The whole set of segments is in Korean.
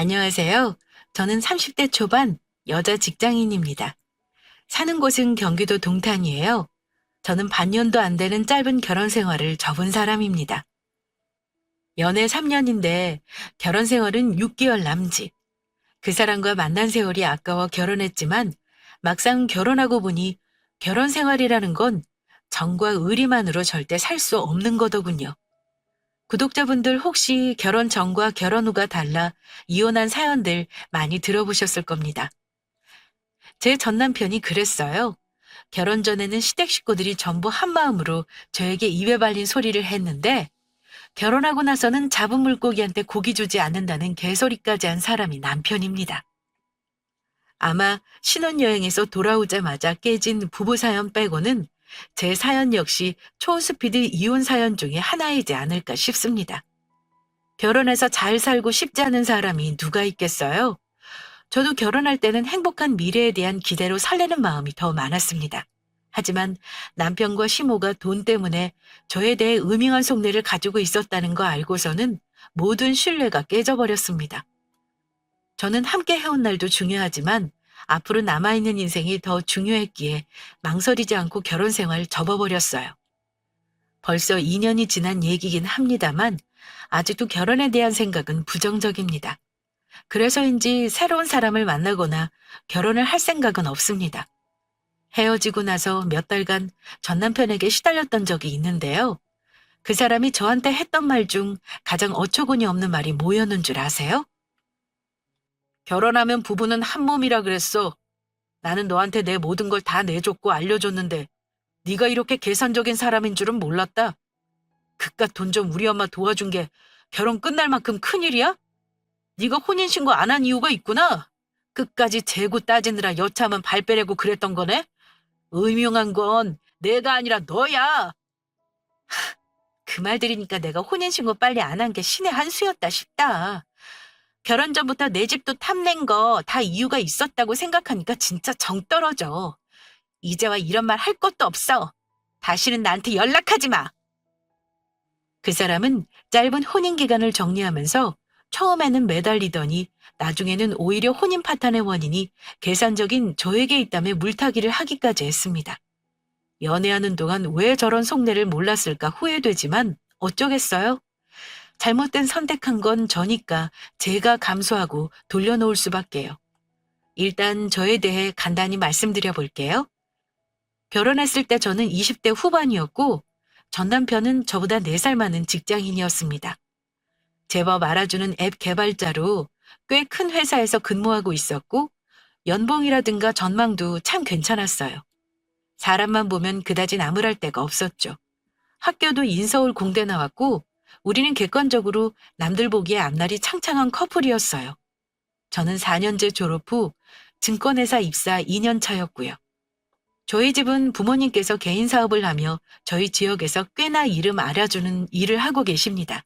안녕하세요. 저는 30대 초반 여자 직장인입니다. 사는 곳은 경기도 동탄이에요. 저는 반년도 안 되는 짧은 결혼 생활을 접은 사람입니다. 연애 3년인데 결혼 생활은 6개월 남짓. 그 사람과 만난 세월이 아까워 결혼했지만 막상 결혼하고 보니 결혼 생활이라는 건 정과 의리만으로 절대 살 수 없는 거더군요. 구독자분들 혹시 결혼 전과 결혼 후가 달라 이혼한 사연들 많이 들어보셨을 겁니다. 제 전 남편이 그랬어요. 결혼 전에는 시댁 식구들이 전부 한마음으로 저에게 입에 발린 소리를 했는데 결혼하고 나서는 잡은 물고기한테 고기 주지 않는다는 개소리까지 한 사람이 남편입니다. 아마 신혼여행에서 돌아오자마자 깨진 부부 사연 빼고는 제 사연 역시 초스피드 이혼 사연 중에 하나이지 않을까 싶습니다. 결혼해서 잘 살고 싶지 않은 사람이 누가 있겠어요? 저도 결혼할 때는 행복한 미래에 대한 기대로 설레는 마음이 더 많았습니다. 하지만 남편과 시모가 돈 때문에 저에 대해 음흉한 속내를 가지고 있었다는 거 알고서는 모든 신뢰가 깨져버렸습니다. 저는 함께 해온 날도 중요하지만 앞으로 남아있는 인생이 더 중요했기에 망설이지 않고 결혼 생활 접어버렸어요. 벌써 2년이 지난 얘기긴 합니다만 아직도 결혼에 대한 생각은 부정적입니다. 그래서인지 새로운 사람을 만나거나 결혼을 할 생각은 없습니다. 헤어지고 나서 몇 달간 전 남편에게 시달렸던 적이 있는데요. 그 사람이 저한테 했던 말 중 가장 어처구니 없는 말이 뭐였는 줄 아세요? 결혼하면 부부는 한 몸이라 그랬어. 나는 너한테 내 모든 걸 다 내줬고 알려줬는데 네가 이렇게 계산적인 사람인 줄은 몰랐다. 그깟 돈 좀 우리 엄마 도와준 게 결혼 끝날 만큼 큰일이야? 네가 혼인신고 안 한 이유가 있구나. 끝까지 재고 따지느라 여차하면 발 빼려고 그랬던 거네? 음흉한 건 내가 아니라 너야. 그 말 들으니까 내가 혼인신고 빨리 안 한 게 신의 한 수였다 싶다. 결혼 전부터 내 집도 탐낸 거 다 이유가 있었다고 생각하니까 진짜 정 떨어져. 이제와 이런 말 할 것도 없어. 다시는 나한테 연락하지 마. 그 사람은 짧은 혼인 기간을 정리하면서 처음에는 매달리더니 나중에는 오히려 혼인 파탄의 원인이 계산적인 저에게 있다며 물타기를 하기까지 했습니다. 연애하는 동안 왜 저런 속내를 몰랐을까 후회되지만 어쩌겠어요? 잘못된 선택한 건 저니까 제가 감수하고 돌려놓을 수밖에요. 일단 저에 대해 간단히 말씀드려 볼게요. 결혼했을 때 저는 20대 후반이었고 전 남편은 저보다 4살 많은 직장인이었습니다. 제법 알아주는 앱 개발자로 꽤 큰 회사에서 근무하고 있었고 연봉이라든가 전망도 참 괜찮았어요. 사람만 보면 그다지 나무랄 데가 없었죠. 학교도 인서울 공대 나왔고 우리는 객관적으로 남들 보기에 앞날이 창창한 커플이었어요. 저는 4년제 졸업 후 증권회사 입사 2년 차였고요. 저희 집은 부모님께서 개인 사업을 하며 저희 지역에서 꽤나 이름 알아주는 일을 하고 계십니다.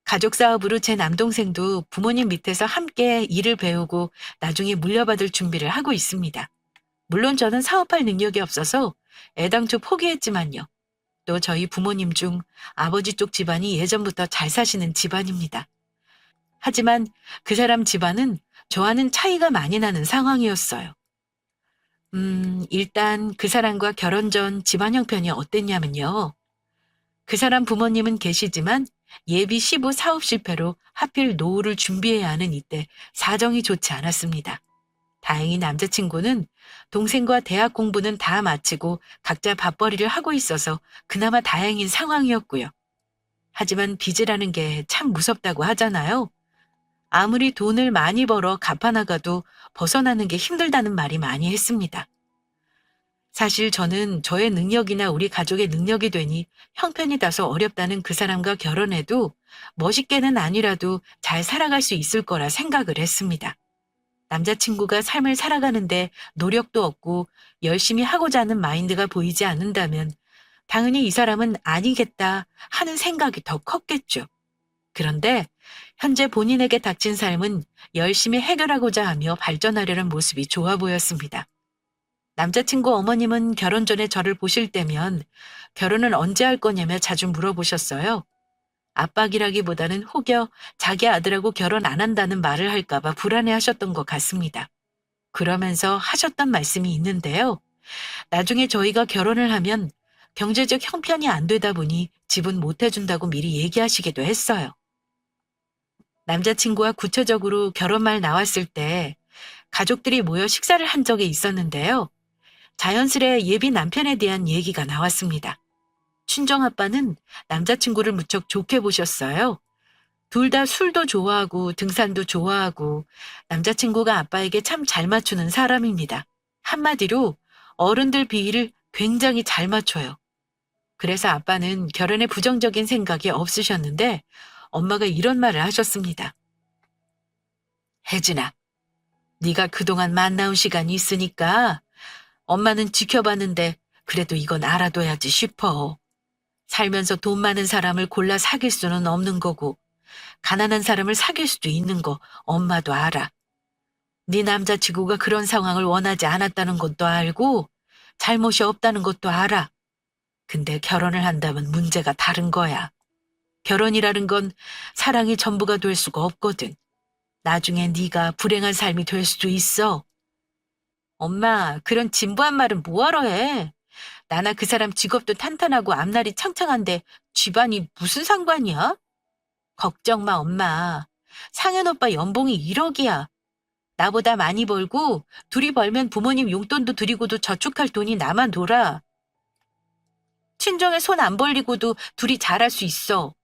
가족 사업으로 제 남동생도 부모님 밑에서 함께 일을 배우고 나중에 물려받을 준비를 하고 있습니다. 물론 저는 사업할 능력이 없어서 애당초 포기했지만요. 또 저희 부모님 중 아버지 쪽 집안이 예전부터 잘 사시는 집안입니다. 하지만 그 사람 집안은 저와는 차이가 많이 나는 상황이었어요. 일단 그 사람과 결혼 전 집안 형편이 어땠냐면요. 그 사람 부모님은 계시지만 예비 시부 사업 실패로 하필 노후를 준비해야 하는 이때 사정이 좋지 않았습니다. 다행히 남자친구는 동생과 대학 공부는 다 마치고 각자 밥벌이를 하고 있어서 그나마 다행인 상황이었고요. 하지만 빚이라는 게 참 무섭다고 하잖아요. 아무리 돈을 많이 벌어 갚아나가도 벗어나는 게 힘들다는 말이 많이 했습니다. 사실 저는 저의 능력이나 우리 가족의 능력이 되니 형편이 다소 어렵다는 그 사람과 결혼해도 멋있게는 아니라도 잘 살아갈 수 있을 거라 생각을 했습니다. 남자친구가 삶을 살아가는데 노력도 없고 열심히 하고자 하는 마인드가 보이지 않는다면 당연히 이 사람은 아니겠다 하는 생각이 더 컸겠죠. 그런데 현재 본인에게 닥친 삶은 열심히 해결하고자 하며 발전하려는 모습이 좋아 보였습니다. 남자친구 어머님은 결혼 전에 저를 보실 때면 결혼은 언제 할 거냐며 자주 물어보셨어요. 압박이라기보다는 혹여 자기 아들하고 결혼 안 한다는 말을 할까봐 불안해하셨던 것 같습니다. 그러면서 하셨던 말씀이 있는데요. 나중에 저희가 결혼을 하면 경제적 형편이 안 되다 보니 집은 못 해준다고 미리 얘기하시기도 했어요. 남자친구와 구체적으로 결혼 말 나왔을 때 가족들이 모여 식사를 한 적이 있었는데요. 자연스레 예비 남편에 대한 얘기가 나왔습니다. 친정아빠는 남자친구를 무척 좋게 보셨어요. 둘 다 술도 좋아하고 등산도 좋아하고 남자친구가 아빠에게 참 잘 맞추는 사람입니다. 한마디로 어른들 비위를 굉장히 잘 맞춰요. 그래서 아빠는 결혼에 부정적인 생각이 없으셨는데 엄마가 이런 말을 하셨습니다. 혜진아, 네가 그동안 만나온 시간이 있으니까 엄마는 지켜봤는데 그래도 이건 알아둬야지 싶어. 살면서 돈 많은 사람을 골라 사귈 수는 없는 거고 가난한 사람을 사귈 수도 있는 거 엄마도 알아. 네 남자친구가 그런 상황을 원하지 않았다는 것도 알고 잘못이 없다는 것도 알아. 근데 결혼을 한다면 문제가 다른 거야. 결혼이라는 건 사랑이 전부가 될 수가 없거든. 나중에 네가 불행한 삶이 될 수도 있어. 엄마, 그런 진부한 말은 뭐하러 해? 나나 그 사람 직업도 탄탄하고 앞날이 창창한데 집안이 무슨 상관이야? 걱정 마, 엄마. 상현 오빠 연봉이 1억이야. 나보다 많이 벌고 둘이 벌면 부모님 용돈도 드리고도 저축할 돈이 나만 돌아. 친정에 손 안 벌리고도 둘이 잘할 수 있어.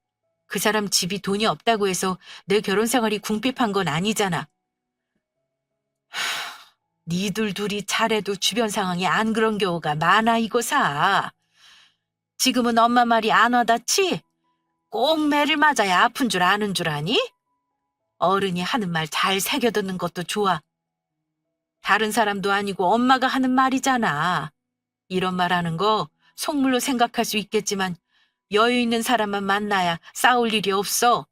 그 사람 집이 돈이 없다고 해서 내 결혼 생활이 궁핍한 건 아니잖아. 니들 둘이 잘해도 주변 상황이 안 그런 경우가 많아 이거사. 지금은 엄마 말이 안 와닿지? 꼭 매를 맞아야 아픈 줄 아는 줄 아니? 어른이 하는 말 잘 새겨듣는 것도 좋아. 다른 사람도 아니고 엄마가 하는 말이잖아. 이런 말 하는 거 속물로 생각할 수 있겠지만 여유 있는 사람만 만나야 싸울 일이 없어.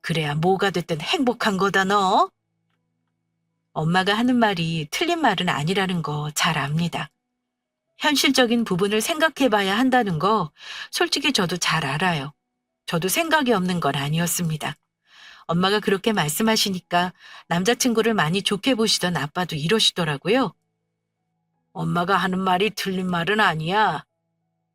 그래야 뭐가 됐든 행복한 거다 너. 엄마가 하는 말이 틀린 말은 아니라는 거 잘 압니다. 현실적인 부분을 생각해 봐야 한다는 거 솔직히 저도 잘 알아요. 저도 생각이 없는 건 아니었습니다. 엄마가 그렇게 말씀하시니까 남자친구를 많이 좋게 보시던 아빠도 이러시더라고요. 엄마가 하는 말이 틀린 말은 아니야.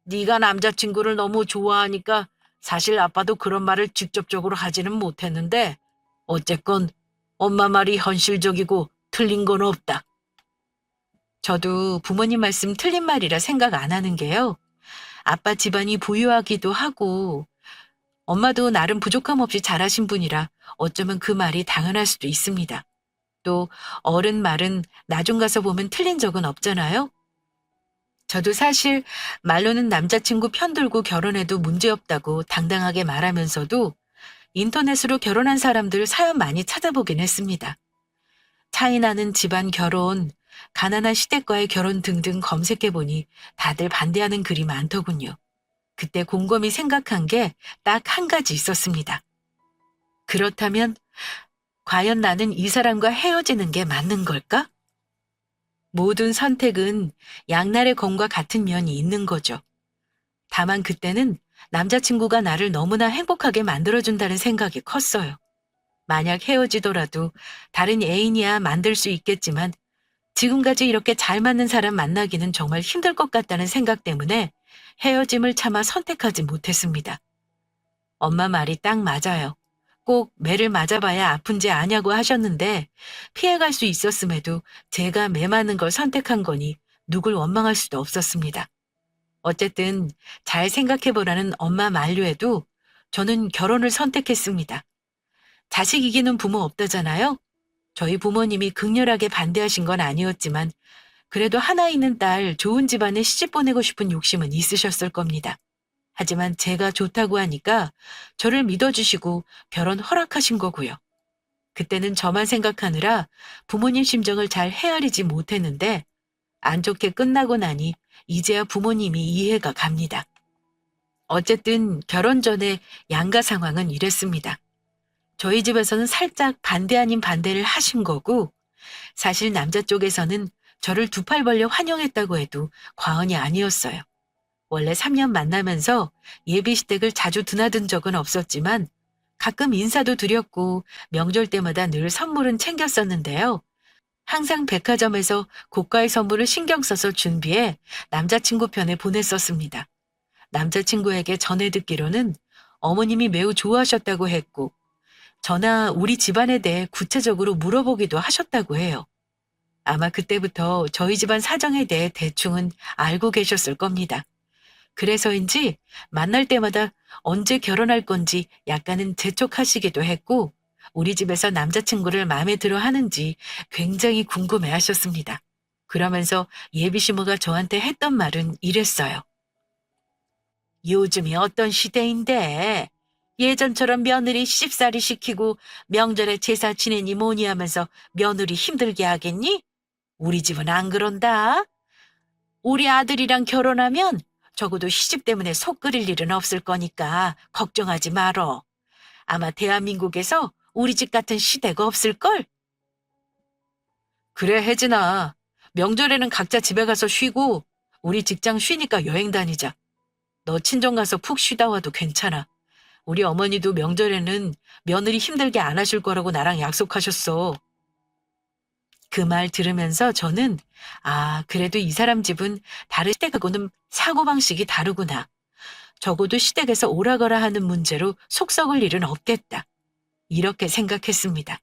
네가 남자친구를 너무 좋아하니까 사실 아빠도 그런 말을 직접적으로 하지는 못했는데 어쨌건 엄마 말이 현실적이고 틀린 건 없다. 저도 부모님 말씀 틀린 말이라 생각 안 하는 게요. 아빠 집안이 부유하기도 하고 엄마도 나름 부족함 없이 잘하신 분이라 어쩌면 그 말이 당연할 수도 있습니다. 또 어른 말은 나중 가서 보면 틀린 적은 없잖아요. 저도 사실 말로는 남자친구 편들고 결혼해도 문제없다고 당당하게 말하면서도 인터넷으로 결혼한 사람들 사연 많이 찾아보긴 했습니다. 차이 나는 집안 결혼, 가난한 시댁과의 결혼 등등 검색해보니 다들 반대하는 글이 많더군요. 그때 곰곰이 생각한 게 딱 한 가지 있었습니다. 그렇다면 과연 나는 이 사람과 헤어지는 게 맞는 걸까? 모든 선택은 양날의 검과 같은 면이 있는 거죠. 다만 그때는 남자친구가 나를 너무나 행복하게 만들어준다는 생각이 컸어요. 만약 헤어지더라도 다른 애인이야 만들 수 있겠지만 지금까지 이렇게 잘 맞는 사람 만나기는 정말 힘들 것 같다는 생각 때문에 헤어짐을 참아 선택하지 못했습니다. 엄마 말이 딱 맞아요. 꼭 매를 맞아봐야 아픈지 아냐고 하셨는데 피해갈 수 있었음에도 제가 매 맞는 걸 선택한 거니 누굴 원망할 수도 없었습니다. 어쨌든 잘 생각해보라는 엄마 만류에도 저는 결혼을 선택했습니다. 자식 이기는 부모 없다잖아요. 저희 부모님이 극렬하게 반대하신 건 아니었지만 그래도 하나 있는 딸 좋은 집안에 시집 보내고 싶은 욕심은 있으셨을 겁니다. 하지만 제가 좋다고 하니까 저를 믿어주시고 결혼 허락하신 거고요. 그때는 저만 생각하느라 부모님 심정을 잘 헤아리지 못했는데 안 좋게 끝나고 나니 이제야 부모님이 이해가 갑니다. 어쨌든 결혼 전에 양가 상황은 이랬습니다. 저희 집에서는 살짝 반대 아닌 반대를 하신 거고 사실 남자 쪽에서는 저를 두 팔 벌려 환영했다고 해도 과언이 아니었어요. 원래 3년 만나면서 예비 시댁을 자주 드나든 적은 없었지만 가끔 인사도 드렸고 명절 때마다 늘 선물은 챙겼었는데요. 항상 백화점에서 고가의 선물을 신경 써서 준비해 남자친구 편에 보냈었습니다. 남자친구에게 전해 듣기로는 어머님이 매우 좋아하셨다고 했고, 저나 우리 집안에 대해 구체적으로 물어보기도 하셨다고 해요. 아마 그때부터 저희 집안 사정에 대해 대충은 알고 계셨을 겁니다. 그래서인지 만날 때마다 언제 결혼할 건지 약간은 재촉하시기도 했고, 우리 집에서 남자친구를 마음에 들어 하는지 굉장히 궁금해 하셨습니다. 그러면서 예비 시모가 저한테 했던 말은 이랬어요. 요즘이 어떤 시대인데 예전처럼 며느리 시집살이 시키고 명절에 제사 지내니 뭐니 하면서 며느리 힘들게 하겠니? 우리 집은 안 그런다. 우리 아들이랑 결혼하면 적어도 시집 때문에 속 끓일 일은 없을 거니까 걱정하지 말어. 아마 대한민국에서 우리 집 같은 시대가 없을걸? 그래, 혜진아. 명절에는 각자 집에 가서 쉬고 우리 직장 쉬니까 여행 다니자. 너 친정 가서 푹 쉬다 와도 괜찮아. 우리 어머니도 명절에는 며느리 힘들게 안 하실 거라고 나랑 약속하셨어. 그 말 들으면서 저는, 아, 그래도 이 사람 집은 다른 시댁하고는 사고방식이 다르구나. 적어도 시댁에서 오라가라 하는 문제로 속 썩을 일은 없겠다. 이렇게 생각했습니다.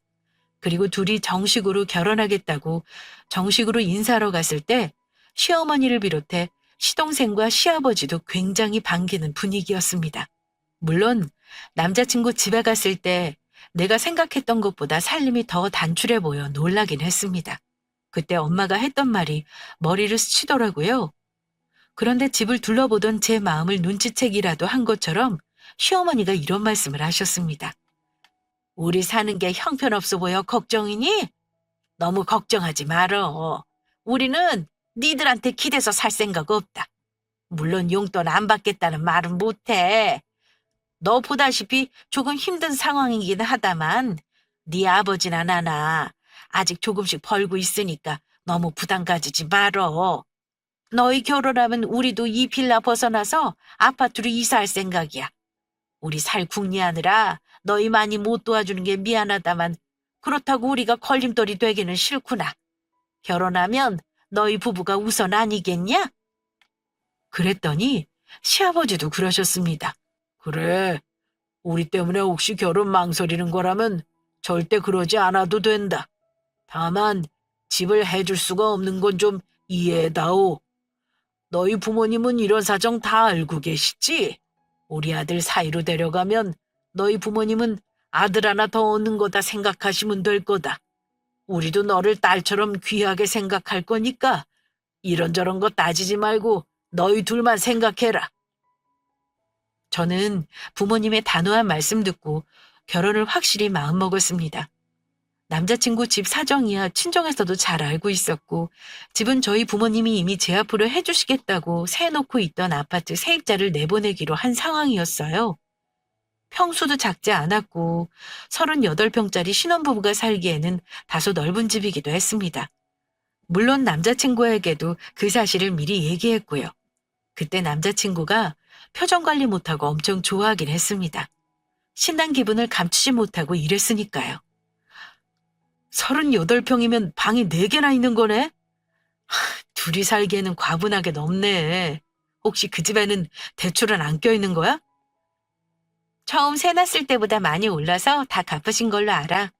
그리고 둘이 정식으로 결혼하겠다고 정식으로 인사하러 갔을 때 시어머니를 비롯해 시동생과 시아버지도 굉장히 반기는 분위기였습니다. 물론 남자친구 집에 갔을 때 내가 생각했던 것보다 살림이 더 단출해 보여 놀라긴 했습니다. 그때 엄마가 했던 말이 머리를 스치더라고요. 그런데 집을 둘러보던 제 마음을 눈치채기라도 한 것처럼 시어머니가 이런 말씀을 하셨습니다. 우리 사는 게 형편없어 보여 걱정이니? 너무 걱정하지 말어. 우리는 니들한테 기대서 살 생각 없다. 물론 용돈 안 받겠다는 말은 못해. 너 보다시피 조금 힘든 상황이긴 하다만 네 아버지나 나나 아직 조금씩 벌고 있으니까 너무 부담 가지지 말어. 너희 결혼하면 우리도 이 빌라 벗어나서 아파트로 이사할 생각이야. 우리 살 궁리하느라 너희 많이 못 도와주는 게 미안하다만 그렇다고 우리가 걸림돌이 되기는 싫구나. 결혼하면 너희 부부가 우선 아니겠냐? 그랬더니 시아버지도 그러셨습니다. 그래, 우리 때문에 혹시 결혼 망설이는 거라면 절대 그러지 않아도 된다. 다만 집을 해줄 수가 없는 건 좀 이해해다오. 너희 부모님은 이런 사정 다 알고 계시지? 우리 아들 사이로 데려가면 너희 부모님은 아들 하나 더 얻는 거다 생각하시면 될 거다. 우리도 너를 딸처럼 귀하게 생각할 거니까 이런저런 거 따지지 말고 너희 둘만 생각해라. 저는 부모님의 단호한 말씀 듣고 결혼을 확실히 마음먹었습니다. 남자친구 집 사정이야 친정에서도 잘 알고 있었고 집은 저희 부모님이 이미 제 앞으로 해주시겠다고 세놓고 있던 아파트 세입자를 내보내기로 한 상황이었어요. 평수도 작지 않았고 38평짜리 신혼부부가 살기에는 다소 넓은 집이기도 했습니다. 물론 남자친구에게도 그 사실을 미리 얘기했고요. 그때 남자친구가 표정 관리 못하고 엄청 좋아하긴 했습니다. 신난 기분을 감추지 못하고 이랬으니까요. 38평이면 방이 4개나 있는 거네? 둘이 살기에는 과분하게 넓네. 혹시 그 집에는 대출은 안 껴있는 거야? 처음 새 났을 때보다 많이 올라서 다 갚으신 걸로 알아.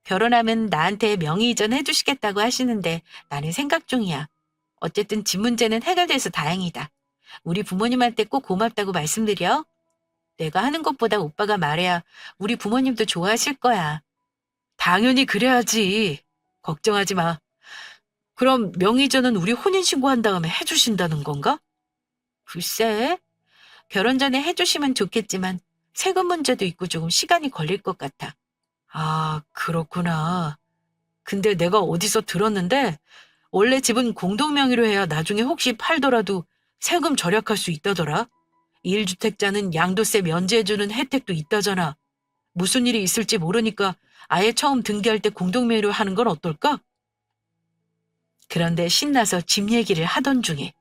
결혼하면 나한테 명의 이전 해주시겠다고 하시는데 나는 생각 중이야. 어쨌든 집 문제는 해결돼서 다행이다. 우리 부모님한테 꼭 고맙다고 말씀드려. 내가 하는 것보다 오빠가 말해야 우리 부모님도 좋아하실 거야. 당연히 그래야지. 걱정하지 마. 그럼 명의전은 우리 혼인신고한 다음에 해주신다는 건가? 글쎄, 결혼 전에 해주시면 좋겠지만 세금 문제도 있고 조금 시간이 걸릴 것 같아. 아, 그렇구나. 근데 내가 어디서 들었는데 원래 집은 공동명의로 해야 나중에 혹시 팔더라도 세금 절약할 수 있다더라. 1주택자는 양도세 면제해주는 혜택도 있다잖아. 무슨 일이 있을지 모르니까 아예 처음 등기할 때 공동명의로 하는 건 어떨까? 그런데 신나서 집 얘기를 하던 중에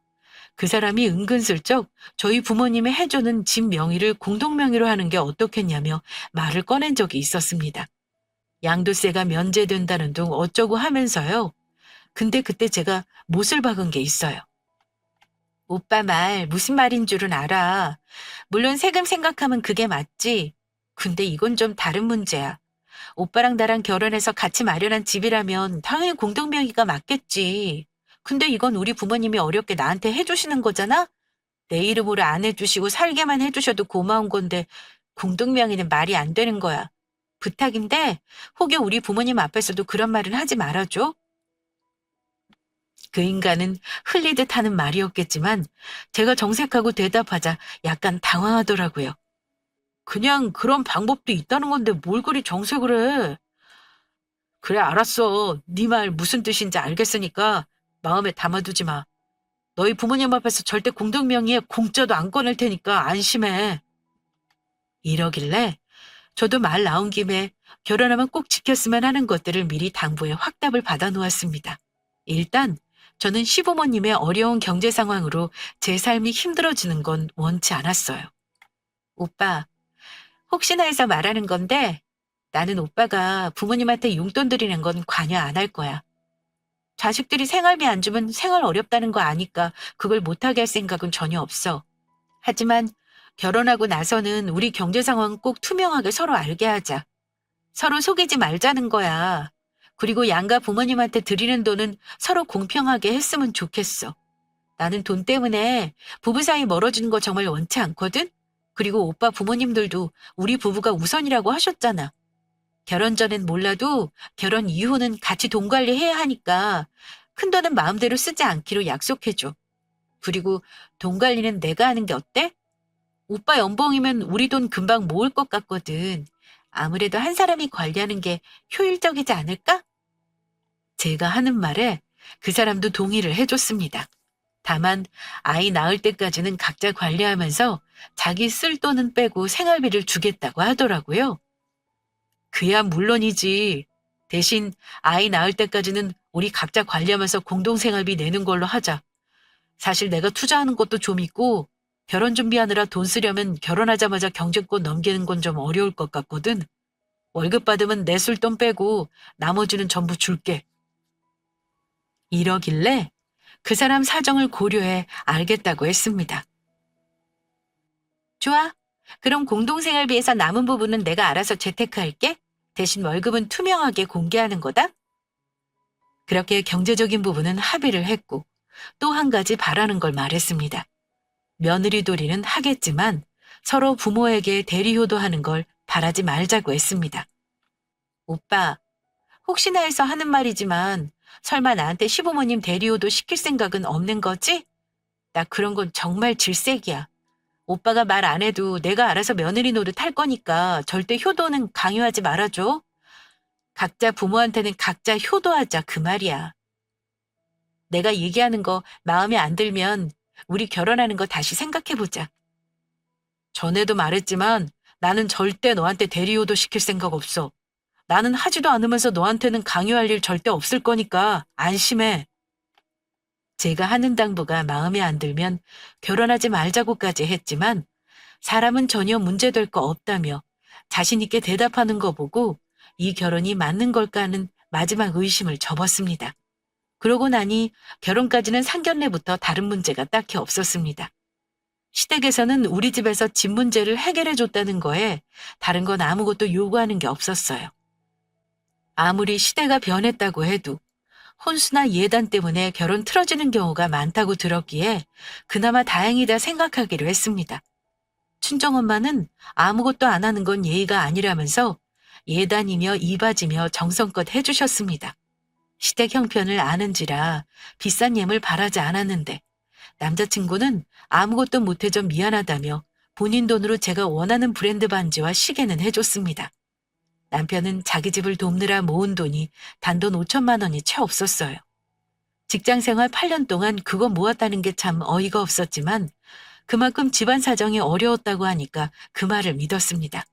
그 사람이 은근슬쩍 저희 부모님의 해조는 집 명의를 공동명의로 하는 게 어떻겠냐며 말을 꺼낸 적이 있었습니다. 양도세가 면제된다는 둥 어쩌고 하면서요. 근데 그때 제가 못을 박은 게 있어요. 오빠 말 무슨 말인 줄은 알아. 물론 세금 생각하면 그게 맞지. 근데 이건 좀 다른 문제야. 오빠랑 나랑 결혼해서 같이 마련한 집이라면 당연히 공동명의가 맞겠지. 근데 이건 우리 부모님이 어렵게 나한테 해주시는 거잖아? 내 이름으로 안 해주시고 살게만 해주셔도 고마운 건데 공동명의는 말이 안 되는 거야. 부탁인데 혹여 우리 부모님 앞에서도 그런 말은 하지 말아줘. 그 인간은 흘리듯 하는 말이었겠지만 제가 정색하고 대답하자 약간 당황하더라고요. 그냥 그런 방법도 있다는 건데 뭘 그리 정색을 해. 그래 알았어. 네 말 무슨 뜻인지 알겠으니까 마음에 담아두지 마. 너희 부모님 앞에서 절대 공동명의에 공짜도 안 꺼낼 테니까 안심해. 이러길래 저도 말 나온 김에 결혼하면 꼭 지켰으면 하는 것들을 미리 당부해 확답을 받아 놓았습니다. 일단 저는 시부모님의 어려운 경제 상황으로 제 삶이 힘들어지는 건 원치 않았어요. 오빠, 혹시나 해서 말하는 건데 나는 오빠가 부모님한테 용돈 드리는 건 관여 안 할 거야. 자식들이 생활비 안 주면 생활 어렵다는 거 아니까 그걸 못하게 할 생각은 전혀 없어. 하지만 결혼하고 나서는 우리 경제 상황 꼭 투명하게 서로 알게 하자. 서로 속이지 말자는 거야. 그리고 양가 부모님한테 드리는 돈은 서로 공평하게 했으면 좋겠어. 나는 돈 때문에 부부 사이 멀어지는 거 정말 원치 않거든? 그리고 오빠 부모님들도 우리 부부가 우선이라고 하셨잖아. 결혼 전엔 몰라도 결혼 이후는 같이 돈 관리해야 하니까 큰돈은 마음대로 쓰지 않기로 약속해줘. 그리고 돈 관리는 내가 하는 게 어때? 오빠 연봉이면 우리 돈 금방 모을 것 같거든. 아무래도 한 사람이 관리하는 게 효율적이지 않을까? 제가 하는 말에 그 사람도 동의를 해줬습니다. 다만 아이 낳을 때까지는 각자 관리하면서 자기 쓸 돈은 빼고 생활비를 주겠다고 하더라고요. 그야 물론이지. 대신 아이 낳을 때까지는 우리 각자 관리하면서 공동생활비 내는 걸로 하자. 사실 내가 투자하는 것도 좀 있고 결혼 준비하느라 돈 쓰려면 결혼하자마자 경제권 넘기는 건 좀 어려울 것 같거든. 월급 받으면 내 쓸 돈 빼고 나머지는 전부 줄게. 이러길래 그 사람 사정을 고려해 알겠다고 했습니다. 좋아. 그럼 공동생활비에서 남은 부분은 내가 알아서 재테크할게. 대신 월급은 투명하게 공개하는 거다. 그렇게 경제적인 부분은 합의를 했고 또 한 가지 바라는 걸 말했습니다. 며느리 도리는 하겠지만 서로 부모에게 대리효도하는 걸 바라지 말자고 했습니다. 오빠, 혹시나 해서 하는 말이지만 설마 나한테 시부모님 대리효도 시킬 생각은 없는 거지? 나 그런 건 정말 질색이야. 오빠가 말 안 해도 내가 알아서 며느리 노릇 할 거니까 절대 효도는 강요하지 말아줘. 각자 부모한테는 각자 효도하자 그 말이야. 내가 얘기하는 거 마음에 안 들면 우리 결혼하는 거 다시 생각해보자. 전에도 말했지만 나는 절대 너한테 대리효도 시킬 생각 없어. 나는 하지도 않으면서 너한테는 강요할 일 절대 없을 거니까 안심해. 제가 하는 당부가 마음에 안 들면 결혼하지 말자고까지 했지만 사람은 전혀 문제될 거 없다며 자신 있게 대답하는 거 보고 이 결혼이 맞는 걸까 하는 마지막 의심을 접었습니다. 그러고 나니 결혼까지는 상견례부터 다른 문제가 딱히 없었습니다. 시댁에서는 우리 집에서 집 문제를 해결해 줬다는 거에 다른 건 아무것도 요구하는 게 없었어요. 아무리 시대가 변했다고 해도 혼수나 예단 때문에 결혼 틀어지는 경우가 많다고 들었기에 그나마 다행이다 생각하기로 했습니다. 친정엄마는 아무것도 안 하는 건 예의가 아니라면서 예단이며 이바지며 정성껏 해주셨습니다. 시댁 형편을 아는지라 비싼 예물 바라지 않았는데 남자친구는 아무것도 못해줘 미안하다며 본인 돈으로 제가 원하는 브랜드 반지와 시계는 해줬습니다. 남편은 자기 집을 돕느라 모은 돈이 단돈 5천만 원이 채 없었어요. 직장생활 8년 동안 그거 모았다는 게 참 어이가 없었지만 그만큼 집안 사정이 어려웠다고 하니까 그 말을 믿었습니다.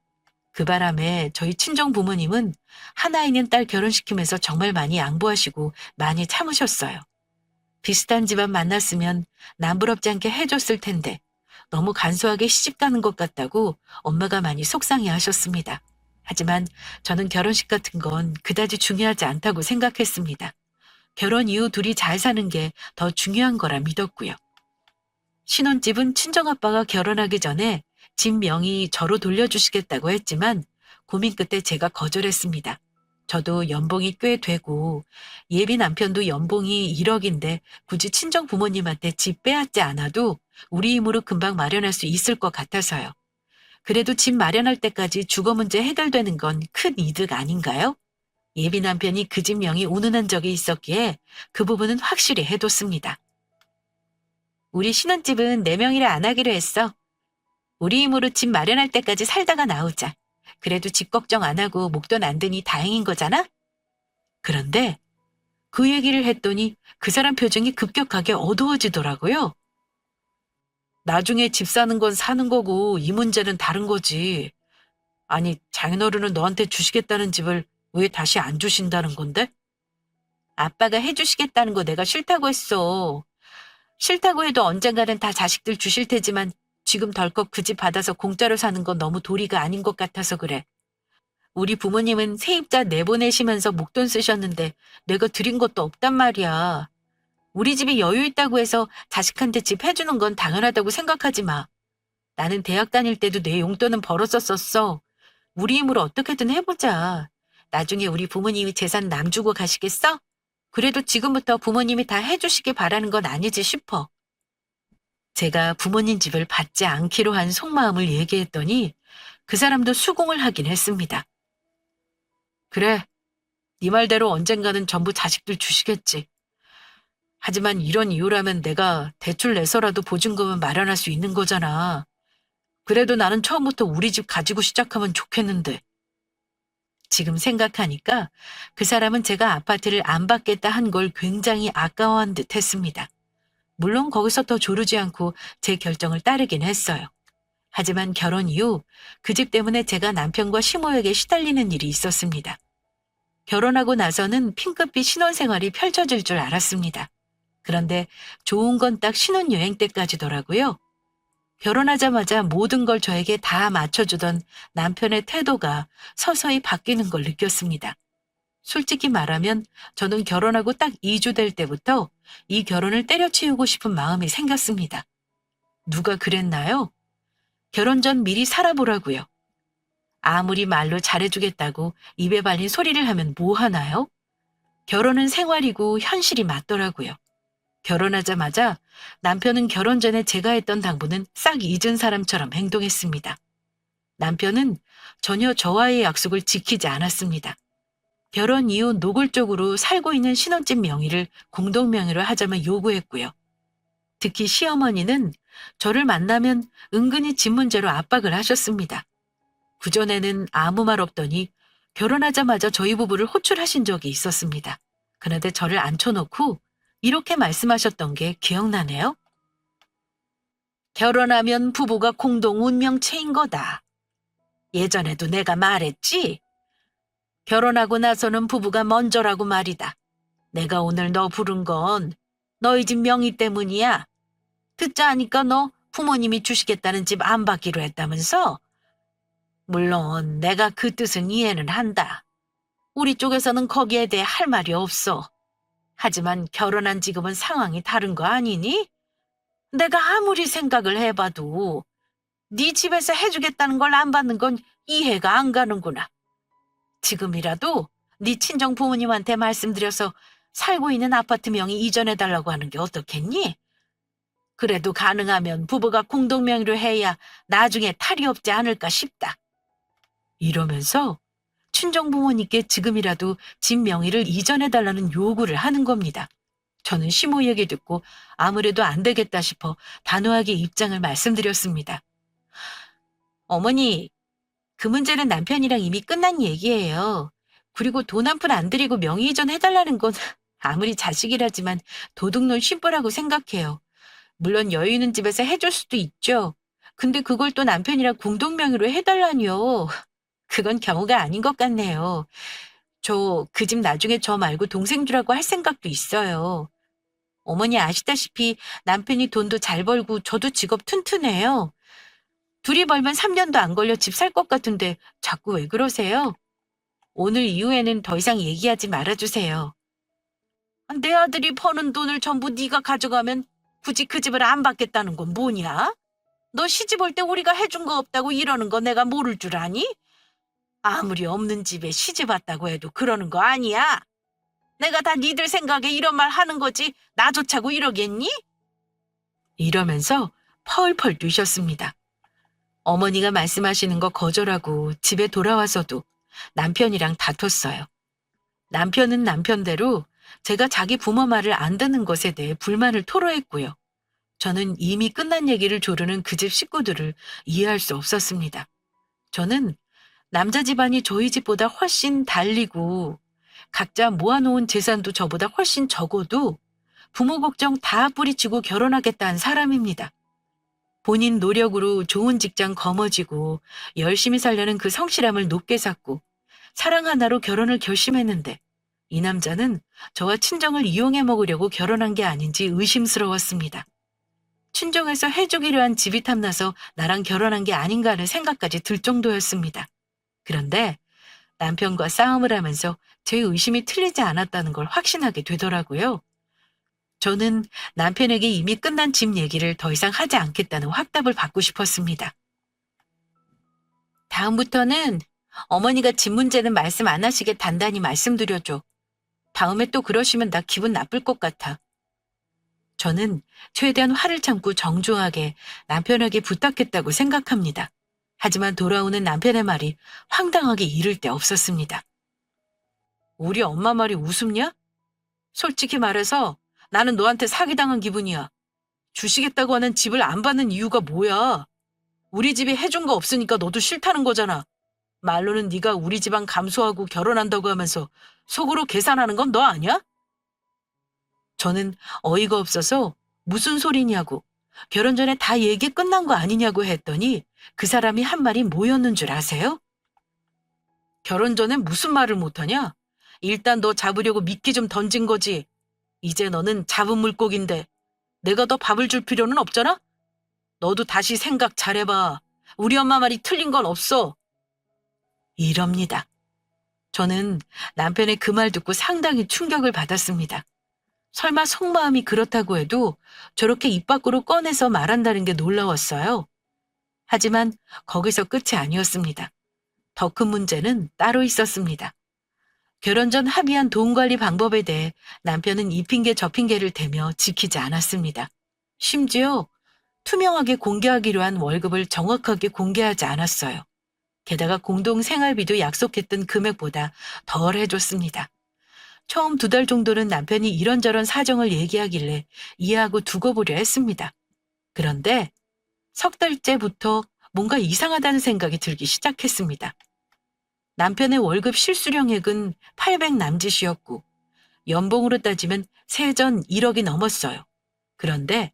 그 바람에 저희 친정 부모님은 하나 있는 딸 결혼시키면서 정말 많이 양보하시고 많이 참으셨어요. 비슷한 집안 만났으면 남부럽지 않게 해줬을 텐데 너무 간소하게 시집 가는 것 같다고 엄마가 많이 속상해 하셨습니다. 하지만 저는 결혼식 같은 건 그다지 중요하지 않다고 생각했습니다. 결혼 이후 둘이 잘 사는 게 더 중요한 거라 믿었고요. 신혼집은 친정아빠가 결혼하기 전에 집 명의 저로 돌려주시겠다고 했지만 고민 끝에 제가 거절했습니다. 저도 연봉이 꽤 되고 예비 남편도 연봉이 1억인데 굳이 친정 부모님한테 집 빼앗지 않아도 우리 힘으로 금방 마련할 수 있을 것 같아서요. 그래도 집 마련할 때까지 주거 문제 해결되는 건 큰 이득 아닌가요? 예비 남편이 그 집 명의 운운한 적이 있었기에 그 부분은 확실히 해뒀습니다. 우리 신혼집은 내 명의로 안 하기로 했어. 우리 힘으로 집 마련할 때까지 살다가 나오자. 그래도 집 걱정 안 하고 목돈 안 드니 다행인 거잖아? 그런데 그 얘기를 했더니 그 사람 표정이 급격하게 어두워지더라고요. 나중에 집 사는 건 사는 거고 이 문제는 다른 거지. 아니, 장인어른은 너한테 주시겠다는 집을 왜 다시 안 주신다는 건데? 아빠가 해주시겠다는 거 내가 싫다고 했어. 싫다고 해도 언젠가는 다 자식들 주실 테지만 지금 덜컥 그 집 받아서 공짜로 사는 건 너무 도리가 아닌 것 같아서 그래. 우리 부모님은 세입자 내보내시면서 목돈 쓰셨는데 내가 드린 것도 없단 말이야. 우리 집이 여유 있다고 해서 자식한테 집 해주는 건 당연하다고 생각하지 마. 나는 대학 다닐 때도 내 용돈은 벌었었어. 우리 힘으로 어떻게든 해보자. 나중에 우리 부모님이 재산 남주고 가시겠어? 그래도 지금부터 부모님이 다 해주시길 바라는 건 아니지 싶어. 제가 부모님 집을 받지 않기로 한 속마음을 얘기했더니 그 사람도 수긍을 하긴 했습니다. 그래, 네 말대로 언젠가는 전부 자식들 주시겠지. 하지만 이런 이유라면 내가 대출 내서라도 보증금은 마련할 수 있는 거잖아. 그래도 나는 처음부터 우리 집 가지고 시작하면 좋겠는데. 지금 생각하니까 그 사람은 제가 아파트를 안 받겠다 한 걸 굉장히 아까워한 듯 했습니다. 물론 거기서 더 조르지 않고 제 결정을 따르긴 했어요. 하지만 결혼 이후 그 집 때문에 제가 남편과 시모에게 시달리는 일이 있었습니다. 결혼하고 나서는 핑크빛 신혼생활이 펼쳐질 줄 알았습니다. 그런데 좋은 건 딱 신혼여행 때까지더라고요. 결혼하자마자 모든 걸 저에게 다 맞춰주던 남편의 태도가 서서히 바뀌는 걸 느꼈습니다. 솔직히 말하면 저는 결혼하고 딱 2주 될 때부터 이 결혼을 때려치우고 싶은 마음이 생겼습니다. 누가 그랬나요? 결혼 전 미리 살아보라고요. 아무리 말로 잘해주겠다고 입에 발린 소리를 하면 뭐 하나요? 결혼은 생활이고 현실이 맞더라고요. 결혼하자마자 남편은 결혼 전에 제가 했던 당부는 싹 잊은 사람처럼 행동했습니다. 남편은 전혀 저와의 약속을 지키지 않았습니다. 결혼 이후 노골적으로 살고 있는 신혼집 명의를 공동명의로 하자며 요구했고요. 특히 시어머니는 저를 만나면 은근히 집 문제로 압박을 하셨습니다. 그전에는 아무 말 없더니 결혼하자마자 저희 부부를 호출하신 적이 있었습니다. 그런데 저를 앉혀놓고 이렇게 말씀하셨던 게 기억나네요. 결혼하면 부부가 공동 운명체인 거다. 예전에도 내가 말했지? 결혼하고 나서는 부부가 먼저라고 말이다. 내가 오늘 너 부른 건 너희 집 명의 때문이야. 듣자 하니까 너 부모님이 주시겠다는 집 안 받기로 했다면서? 물론 내가 그 뜻은 이해는 한다. 우리 쪽에서는 거기에 대해 할 말이 없어. 하지만 결혼한 지금은 상황이 다른 거 아니니? 내가 아무리 생각을 해봐도 네 집에서 해주겠다는 걸 안 받는 건 이해가 안 가는구나. 지금이라도 네 친정 부모님한테 말씀드려서 살고 있는 아파트 명의 이전해달라고 하는 게 어떻겠니? 그래도 가능하면 부부가 공동명의로 해야 나중에 탈이 없지 않을까 싶다. 이러면서 친정 부모님께 지금이라도 집 명의를 이전해달라는 요구를 하는 겁니다. 저는 시모 얘기 듣고 아무래도 안 되겠다 싶어 단호하게 입장을 말씀드렸습니다. 어머니, 그 문제는 남편이랑 이미 끝난 얘기예요. 그리고 돈 한 푼 안 들이고 명의 이전 해달라는 건 아무리 자식이라지만 도둑놈 심부라고 생각해요. 물론 여유 있는 집에서 해줄 수도 있죠. 근데 그걸 또 남편이랑 공동명의로 해달라니요. 그건 경우가 아닌 것 같네요. 저 그 집 나중에 저 말고 동생 주라고 할 생각도 있어요. 어머니 아시다시피 남편이 돈도 잘 벌고 저도 직업 튼튼해요. 둘이 벌면 3년도 안 걸려 집 살 것 같은데 자꾸 왜 그러세요? 오늘 이후에는 더 이상 얘기하지 말아주세요. 내 아들이 버는 돈을 전부 네가 가져가면 굳이 그 집을 안 받겠다는 건 뭐냐? 너 시집 올 때 우리가 해준 거 없다고 이러는 거 내가 모를 줄 아니? 아무리 없는 집에 시집 왔다고 해도 그러는 거 아니야. 내가 다 니들 생각에 이런 말 하는 거지 나조차고 이러겠니? 이러면서 펄펄 뛰셨습니다. 어머니가 말씀하시는 거 거절하고 집에 돌아와서도 남편이랑 다퉜어요. 남편은 남편대로 제가 자기 부모 말을 안 듣는 것에 대해 불만을 토로했고요. 저는 이미 끝난 얘기를 조르는 그 집 식구들을 이해할 수 없었습니다. 저는 남자 집안이 저희 집보다 훨씬 달리고 각자 모아놓은 재산도 저보다 훨씬 적어도 부모 걱정 다 뿌리치고 결혼하겠다는 사람입니다. 본인 노력으로 좋은 직장 거머쥐고 열심히 살려는 그 성실함을 높게 샀고 사랑 하나로 결혼을 결심했는데 이 남자는 저와 친정을 이용해 먹으려고 결혼한 게 아닌지 의심스러웠습니다. 친정에서 해주기로 한 집이 탐나서 나랑 결혼한 게 아닌가 하는 생각까지 들 정도였습니다. 그런데 남편과 싸움을 하면서 제 의심이 틀리지 않았다는 걸 확신하게 되더라고요. 저는 남편에게 이미 끝난 집 얘기를 더 이상 하지 않겠다는 확답을 받고 싶었습니다. 다음부터는 어머니가 집 문제는 말씀 안 하시게 단단히 말씀드려줘. 다음에 또 그러시면 나 기분 나쁠 것 같아. 저는 최대한 화를 참고 정중하게 남편에게 부탁했다고 생각합니다. 하지만 돌아오는 남편의 말이 황당하게 이를 데 없었습니다. 우리 엄마 말이 우습냐? 솔직히 말해서 나는 너한테 사기당한 기분이야. 주시겠다고 하는 집을 안 받는 이유가 뭐야? 우리 집이 해준 거 없으니까 너도 싫다는 거잖아. 말로는 네가 우리 집안 감수하고 결혼한다고 하면서 속으로 계산하는 건 너 아니야? 저는 어이가 없어서 무슨 소리냐고 결혼 전에 다 얘기 끝난 거 아니냐고 했더니 그 사람이 한 말이 뭐였는 줄 아세요? 결혼 전에 무슨 말을 못하냐? 일단 너 잡으려고 미끼 좀 던진 거지. 이제 너는 잡은 물고기인데 내가 너 밥을 줄 필요는 없잖아? 너도 다시 생각 잘해봐. 우리 엄마 말이 틀린 건 없어. 이럽니다. 저는 남편의 그 말 듣고 상당히 충격을 받았습니다. 설마 속마음이 그렇다고 해도 저렇게 입 밖으로 꺼내서 말한다는 게 놀라웠어요. 하지만 거기서 끝이 아니었습니다. 더 큰 문제는 따로 있었습니다. 결혼 전 합의한 돈 관리 방법에 대해 남편은 이 핑계 저 핑계를 대며 지키지 않았습니다. 심지어 투명하게 공개하기로 한 월급을 정확하게 공개하지 않았어요. 게다가 공동 생활비도 약속했던 금액보다 덜 해줬습니다. 처음 2달 정도는 남편이 이런저런 사정을 얘기하길래 이해하고 두고 보려 했습니다. 그런데 석 달째부터 뭔가 이상하다는 생각이 들기 시작했습니다. 남편의 월급 실수령액은 800 남짓이었고 연봉으로 따지면 세전 1억이 넘었어요. 그런데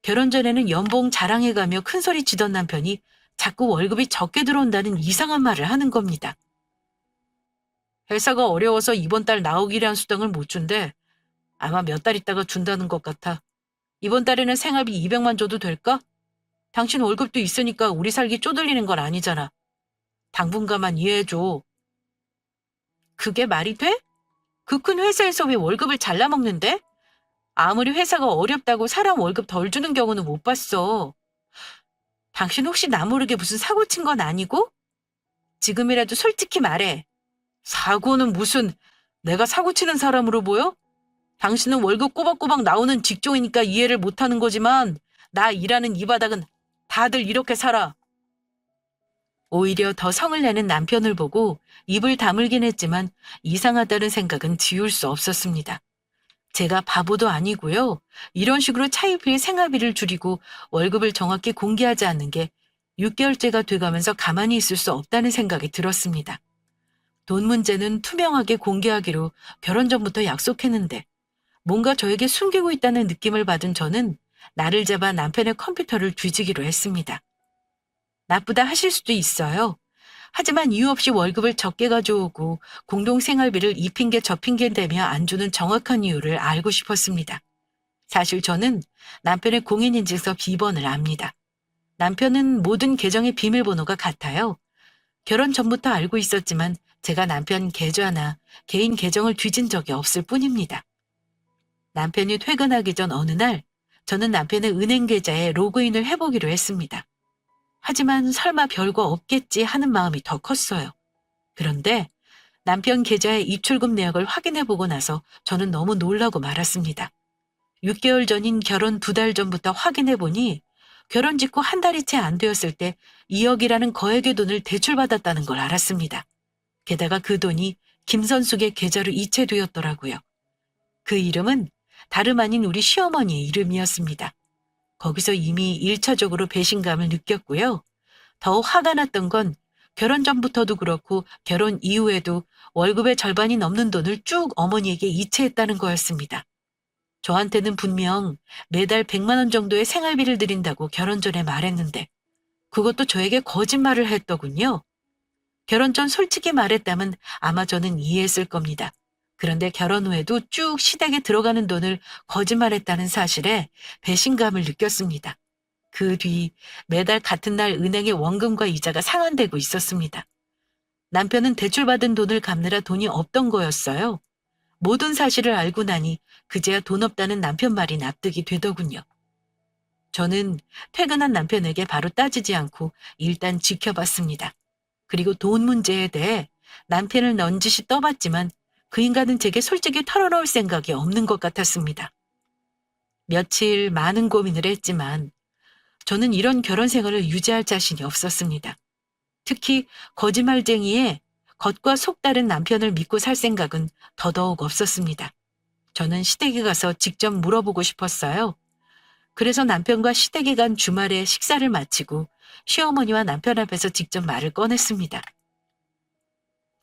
결혼 전에는 연봉 자랑해가며 큰소리 치던 남편이 자꾸 월급이 적게 들어온다는 이상한 말을 하는 겁니다. 회사가 어려워서 이번 달 나오기로 한 수당을 못 준대. 아마 몇 달 있다가 준다는 것 같아. 이번 달에는 생활비 200만 줘도 될까? 당신 월급도 있으니까 우리 살기 쪼들리는 건 아니잖아. 당분간만 이해해줘. 그게 말이 돼? 그 큰 회사에서 왜 월급을 잘라먹는데? 아무리 회사가 어렵다고 사람 월급 덜 주는 경우는 못 봤어. 당신 혹시 나 모르게 무슨 사고 친 건 아니고? 지금이라도 솔직히 말해. 사고는 무슨, 내가 사고 치는 사람으로 보여? 당신은 월급 꼬박꼬박 나오는 직종이니까 이해를 못하는 거지만 나 일하는 이 바닥은 다들 이렇게 살아. 오히려 더 성을 내는 남편을 보고 입을 다물긴 했지만 이상하다는 생각은 지울 수 없었습니다. 제가 바보도 아니고요. 이런 식으로 차일피일 생활비를 줄이고 월급을 정확히 공개하지 않는 게 6개월째가 돼가면서 가만히 있을 수 없다는 생각이 들었습니다. 돈 문제는 투명하게 공개하기로 결혼 전부터 약속했는데 뭔가 저에게 숨기고 있다는 느낌을 받은 저는 나를 잡아 남편의 컴퓨터를 뒤지기로 했습니다. 나쁘다 하실 수도 있어요. 하지만 이유 없이 월급을 적게 가져오고 공동생활비를 이 핑계 저 핑계 대며 안 주는 정확한 이유를 알고 싶었습니다. 사실 저는 남편의 공인인증서 비번을 압니다. 남편은 모든 계정의 비밀번호가 같아요. 결혼 전부터 알고 있었지만 제가 남편 계좌나 개인 계정을 뒤진 적이 없을 뿐입니다. 남편이 퇴근하기 전 어느 날 저는 남편의 은행 계좌에 로그인을 해보기로 했습니다. 하지만 설마 별거 없겠지 하는 마음이 더 컸어요. 그런데 남편 계좌의 입출금 내역을 확인해보고 나서 저는 너무 놀라고 말았습니다. 6개월 전인 결혼 2달 전부터 확인해보니 결혼 직후 한 달이 채 안 되었을 때 2억이라는 거액의 돈을 대출받았다는 걸 알았습니다. 게다가 그 돈이 김선숙의 계좌로 이체되었더라고요. 그 이름은 다름 아닌 우리 시어머니의 이름이었습니다. 거기서 이미 1차적으로 배신감을 느꼈고요. 더 화가 났던 건 결혼 전부터도 그렇고 결혼 이후에도 월급의 절반이 넘는 돈을 쭉 어머니에게 이체했다는 거였습니다. 저한테는 분명 매달 100만 원 정도의 생활비를 드린다고 결혼 전에 말했는데 그것도 저에게 거짓말을 했더군요. 결혼 전 솔직히 말했다면 아마 저는 이해했을 겁니다. 그런데 결혼 후에도 쭉 시댁에 들어가는 돈을 거짓말했다는 사실에 배신감을 느꼈습니다. 그 뒤 매달 같은 날 은행의 원금과 이자가 상환되고 있었습니다. 남편은 대출받은 돈을 갚느라 돈이 없던 거였어요. 모든 사실을 알고 나니 그제야 돈 없다는 남편 말이 납득이 되더군요. 저는 퇴근한 남편에게 바로 따지지 않고 일단 지켜봤습니다. 그리고 돈 문제에 대해 남편을 넌지시 떠봤지만 그 인간은 제게 솔직히 털어놓을 생각이 없는 것 같았습니다. 며칠 많은 고민을 했지만 저는 이런 결혼 생활을 유지할 자신이 없었습니다. 특히 거짓말쟁이에 겉과 속 다른 남편을 믿고 살 생각은 더더욱 없었습니다. 저는 시댁에 가서 직접 물어보고 싶었어요. 그래서 남편과 시댁에 간 주말에 식사를 마치고 시어머니와 남편 앞에서 직접 말을 꺼냈습니다.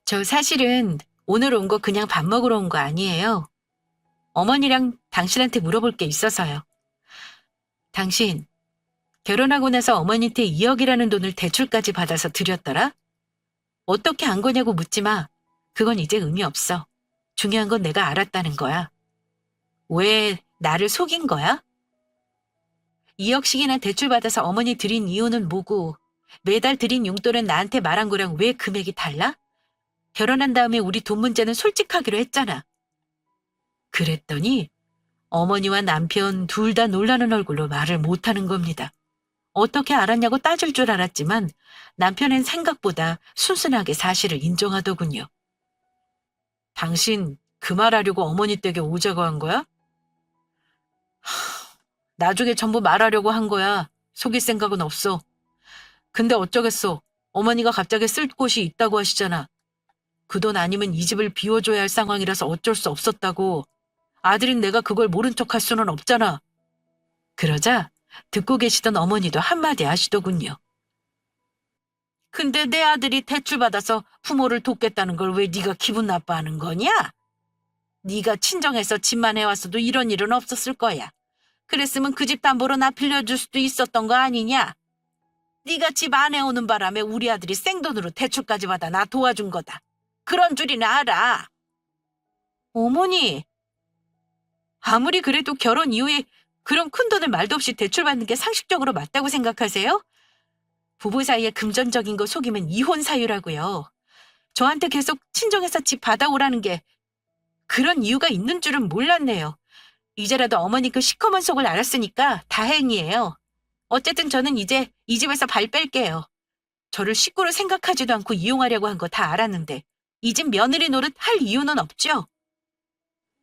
저 사실은 오늘 온 거 그냥 밥 먹으러 온 거 아니에요. 어머니랑 당신한테 물어볼 게 있어서요. 당신, 결혼하고 나서 어머니한테 2억이라는 돈을 대출까지 받아서 드렸더라? 어떻게 안 거냐고 묻지 마. 그건 이제 의미 없어. 중요한 건 내가 알았다는 거야. 왜 나를 속인 거야? 2억씩이나 대출받아서 어머니 드린 이유는 뭐고, 매달 드린 용돈은 나한테 말한 거랑 왜 금액이 달라? 결혼한 다음에 우리 돈 문제는 솔직하기로 했잖아. 그랬더니 어머니와 남편 둘 다 놀라는 얼굴로 말을 못하는 겁니다. 어떻게 알았냐고 따질 줄 알았지만 남편은 생각보다 순순하게 사실을 인정하더군요. 당신 그 말하려고 어머니 댁에 오자고 한 거야? 나중에 전부 말하려고 한 거야. 속일 생각은 없어. 근데 어쩌겠어. 어머니가 갑자기 쓸 곳이 있다고 하시잖아. 그 돈 아니면 이 집을 비워줘야 할 상황이라서 어쩔 수 없었다고. 아들인 내가 그걸 모른 척할 수는 없잖아. 그러자 듣고 계시던 어머니도 한마디 하시더군요. 근데 내 아들이 대출받아서 부모를 돕겠다는 걸 왜 네가 기분 나빠하는 거냐? 네가 친정에서 집만 해왔어도 이런 일은 없었을 거야. 그랬으면 그 집 담보로 나 빌려줄 수도 있었던 거 아니냐? 네가 집 안 해오는 바람에 우리 아들이 생돈으로 대출까지 받아 나 도와준 거다. 그런 줄이나 알아. 어머니, 아무리 그래도 결혼 이후에 그런 큰 돈을 말도 없이 대출받는 게 상식적으로 맞다고 생각하세요? 부부 사이에 금전적인 거 속이면 이혼 사유라고요. 저한테 계속 친정에서 집 받아오라는 게 그런 이유가 있는 줄은 몰랐네요. 이제라도 어머니 그 시커먼 속을 알았으니까 다행이에요. 어쨌든 저는 이제 이 집에서 발 뺄게요. 저를 식구로 생각하지도 않고 이용하려고 한 거 다 알았는데 이 집 며느리 노릇 할 이유는 없죠?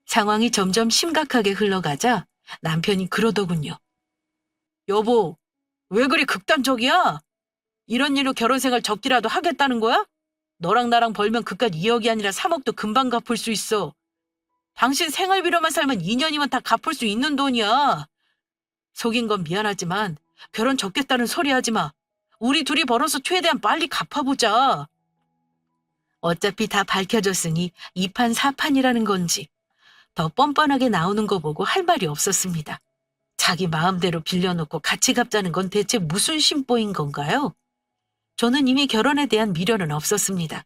상황이 점점 심각하게 흘러가자 남편이 그러더군요. 여보, 왜 그리 극단적이야? 이런 일로 결혼 생활 접기라도 하겠다는 거야? 너랑 나랑 벌면 그깟 2억이 아니라 3억도 금방 갚을 수 있어. 당신 생활비로만 살면 2년이면 다 갚을 수 있는 돈이야. 속인 건 미안하지만 결혼 접겠다는 소리 하지 마. 우리 둘이 벌어서 최대한 빨리 갚아보자. 어차피 다 밝혀졌으니 이판사판이라는 건지 더 뻔뻔하게 나오는 거 보고 할 말이 없었습니다. 자기 마음대로 빌려놓고 같이 갚자는 건 대체 무슨 심보인 건가요? 저는 이미 결혼에 대한 미련은 없었습니다.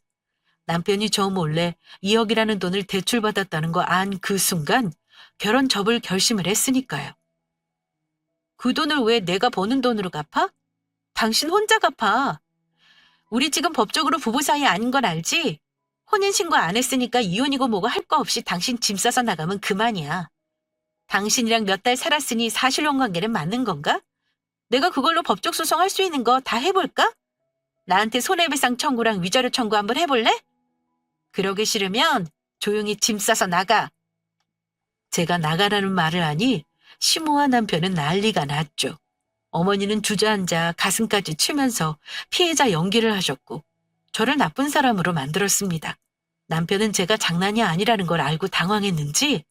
남편이 저 몰래 2억이라는 돈을 대출받았다는 거 안 그 순간 결혼 접을 결심을 했으니까요. 그 돈을 왜 내가 버는 돈으로 갚아? 당신 혼자 갚아. 우리 지금 법적으로 부부 사이 아닌 건 알지? 혼인신고 안 했으니까 이혼이고 뭐고 할 거 없이 당신 짐 싸서 나가면 그만이야. 당신이랑 몇 달 살았으니 사실혼 관계는 맞는 건가? 내가 그걸로 법적 소송할 수 있는 거 다 해볼까? 나한테 손해배상 청구랑 위자료 청구 한번 해볼래? 그러기 싫으면 조용히 짐 싸서 나가. 제가 나가라는 말을 하니 시모와 남편은 난리가 났죠. 어머니는 주저앉아 가슴까지 치면서 피해자 연기를 하셨고 저를 나쁜 사람으로 만들었습니다. 남편은 제가 장난이 아니라는 걸 알고 당황했는지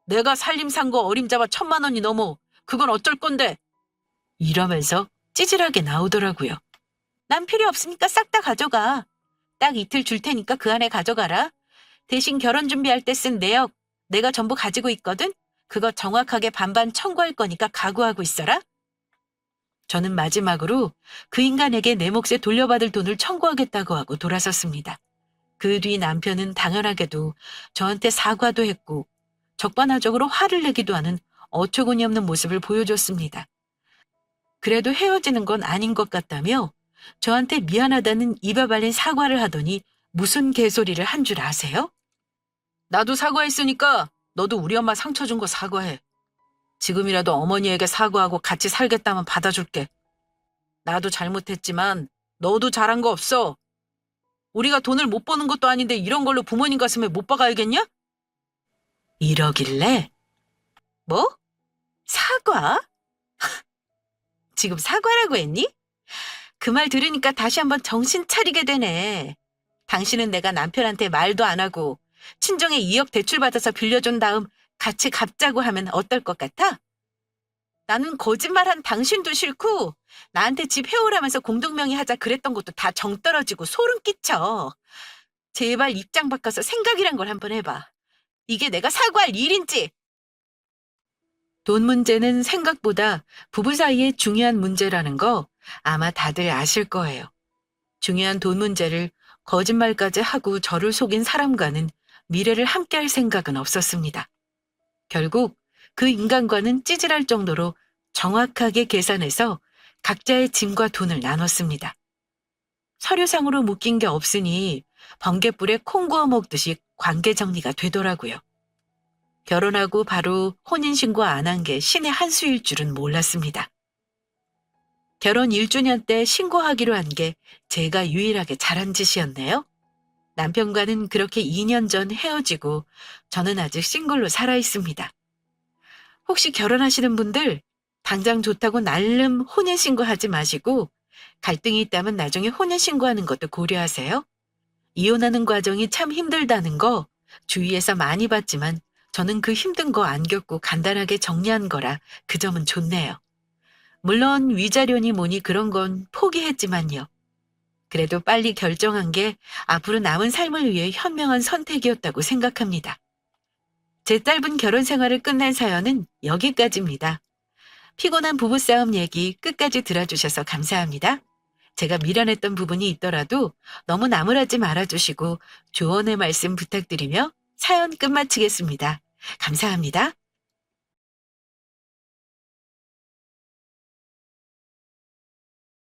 내가 살림 산 거 어림잡아 1,000만 원이 넘어. 그건 어쩔 건데? 이러면서 찌질하게 나오더라고요. 난 필요 없으니까 싹 다 가져가. 딱 이틀 줄 테니까 그 안에 가져가라. 대신 결혼 준비할 때 쓴 내역 내가 전부 가지고 있거든? 그거 정확하게 반반 청구할 거니까 각오하고 있어라. 저는 마지막으로 그 인간에게 내 몫에 돌려받을 돈을 청구하겠다고 하고 돌아섰습니다. 그 뒤 남편은 당연하게도 저한테 사과도 했고 적반하적으로 화를 내기도 하는 어처구니 없는 모습을 보여줬습니다. 그래도 헤어지는 건 아닌 것 같다며 저한테 미안하다는 입에 발린 사과를 하더니 무슨 개소리를 한 줄 아세요? 나도 사과했으니까 너도 우리 엄마 상처 준 거 사과해. 지금이라도 어머니에게 사과하고 같이 살겠다면 받아줄게. 나도 잘못했지만 너도 잘한 거 없어. 우리가 돈을 못 버는 것도 아닌데 이런 걸로 부모님 가슴에 못 박아야겠냐? 이러길래 뭐? 사과? 지금 사과라고 했니? 그 말 들으니까 다시 한번 정신 차리게 되네. 당신은 내가 남편한테 말도 안 하고 친정에 2억 대출받아서 빌려준 다음 같이 갚자고 하면 어떨 것 같아? 나는 거짓말한 당신도 싫고 나한테 집 해오라면서 공동명의 하자 그랬던 것도 다 정 떨어지고 소름 끼쳐. 제발 입장 바꿔서 생각이란 걸 한번 해봐. 이게 내가 사과할 일인지. 돈 문제는 생각보다 부부 사이에 중요한 문제라는 거 아마 다들 아실 거예요. 중요한 돈 문제를 거짓말까지 하고 저를 속인 사람과는 미래를 함께할 생각은 없었습니다. 결국 그 인간과는 찌질할 정도로 정확하게 계산해서 각자의 짐과 돈을 나눴습니다. 서류상으로 묶인 게 없으니 번갯불에 콩 구워 먹듯이 관계 정리가 되더라고요. 결혼하고 바로 혼인신고 안 한 게 신의 한 수일 줄은 몰랐습니다. 결혼 1주년 때 신고하기로 한 게 제가 유일하게 잘한 짓이었네요. 남편과는 그렇게 2년 전 헤어지고 저는 아직 싱글로 살아 있습니다. 혹시 결혼하시는 분들 당장 좋다고 날름 혼인신고하지 마시고 갈등이 있다면 나중에 혼인신고하는 것도 고려하세요. 이혼하는 과정이 참 힘들다는 거 주위에서 많이 봤지만 저는 그 힘든 거 안 겪고 간단하게 정리한 거라 그 점은 좋네요. 물론 위자료니 뭐니 그런 건 포기했지만요. 그래도 빨리 결정한 게 앞으로 남은 삶을 위해 현명한 선택이었다고 생각합니다. 제 짧은 결혼 생활을 끝낸 사연은 여기까지입니다. 피곤한 부부싸움 얘기 끝까지 들어주셔서 감사합니다. 제가 미련했던 부분이 있더라도 너무 나무라지 말아주시고 조언의 말씀 부탁드리며 사연 끝마치겠습니다. 감사합니다.